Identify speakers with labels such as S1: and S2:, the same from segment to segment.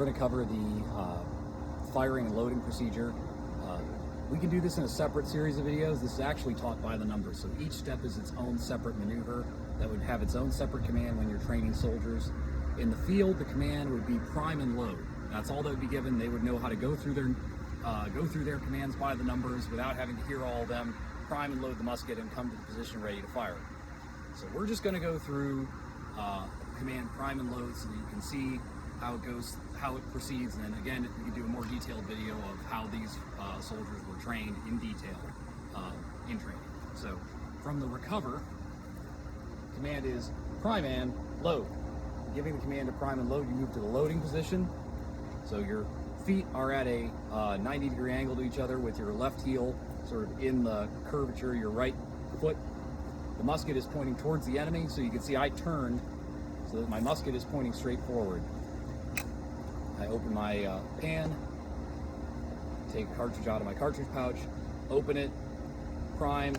S1: we're going to cover the firing and loading procedure. We can do this in a separate series of videos. This is actually taught by the numbers, so each step is its own separate maneuver that would have its own separate command when you're training soldiers. In the field, the command would be prime and load. That's all they would be given. They would know how to go through their commands by the numbers without having to hear all of them, prime and load the musket, and come to the position ready to fire. So we're just going to go through command prime and load so that you can see how it goes, how it proceeds, and then again we can do a more detailed video of how these soldiers were trained in detail in training. So from the recover, command is prime and load. Giving the command to prime and load, you move to the loading position. So your feet are at a 90-degree angle to each other with your left heel sort of in the curvature of your right foot. The musket is pointing towards the enemy, so you can see I turned so that my musket is pointing straight forward. I open my pan, take a cartridge out of my cartridge pouch, open it, prime,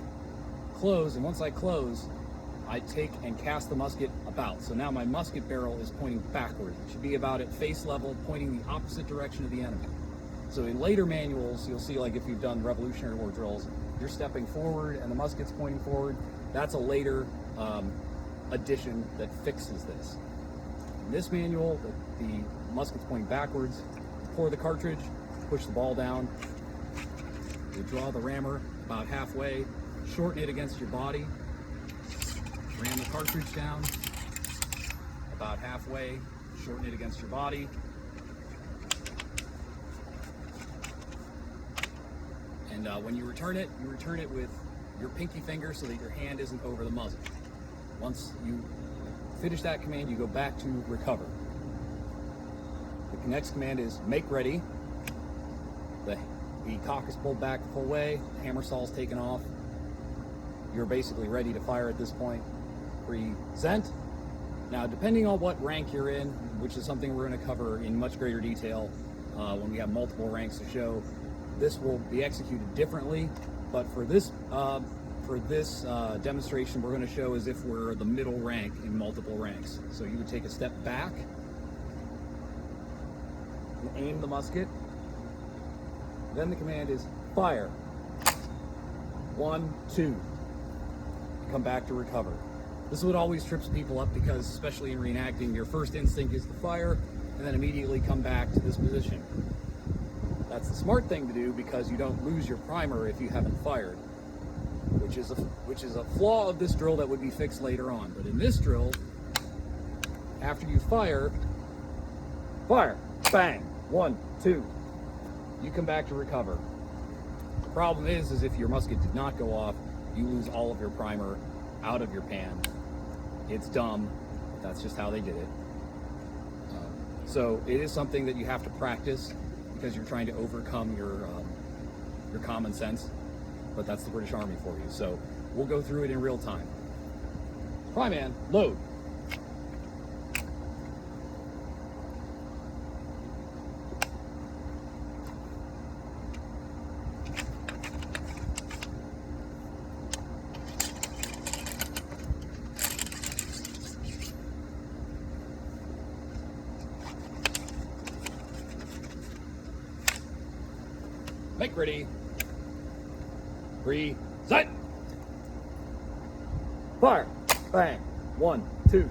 S1: close, and once I close, I take and cast the musket about. So now my musket barrel is pointing backwards. It should be about at face level, pointing the opposite direction of the enemy. So in later manuals, you'll see, like if you've done Revolutionary War drills, you're stepping forward and the musket's pointing forward. That's a later addition that fixes this. In this manual, the musket's pointing backwards. Pour the cartridge, push the ball down. You draw the rammer about halfway, shorten it against your body. Ram the cartridge down about halfway, shorten it against your body. And when you return it with your pinky finger so that your hand isn't over the muzzle. Once you finish that command, you go back to recover. The next command is make ready. The cock is pulled back the full way, the hammer saw is taken off. You're basically ready to fire at this point. Present. Now, depending on what rank you're in, which is something we're going to cover in much greater detail when we have multiple ranks to show, this will be executed differently. But for this demonstration, we're going to show as if we're the middle rank in multiple ranks. So you would take a step back and aim the musket. Then the command is fire. 1, 2. Come back to recover. This is what always trips people up because, especially in reenacting, your first instinct is to fire and then immediately come back to this position. That's the smart thing to do because you don't lose your primer if you haven't fired, which is a flaw of this drill that would be fixed later on. But in this drill, after you fire, bang, 1, 2, you come back to recover. The problem is if your musket did not go off, you lose all of your primer out of your pan. It's dumb, but that's just how they did it. So it is something that you have to practice because you're trying to overcome your common sense, but that's the British Army for you. So we'll go through it in real time. Prime and load. Make ready. Present. Fire. Bang. 1, 2.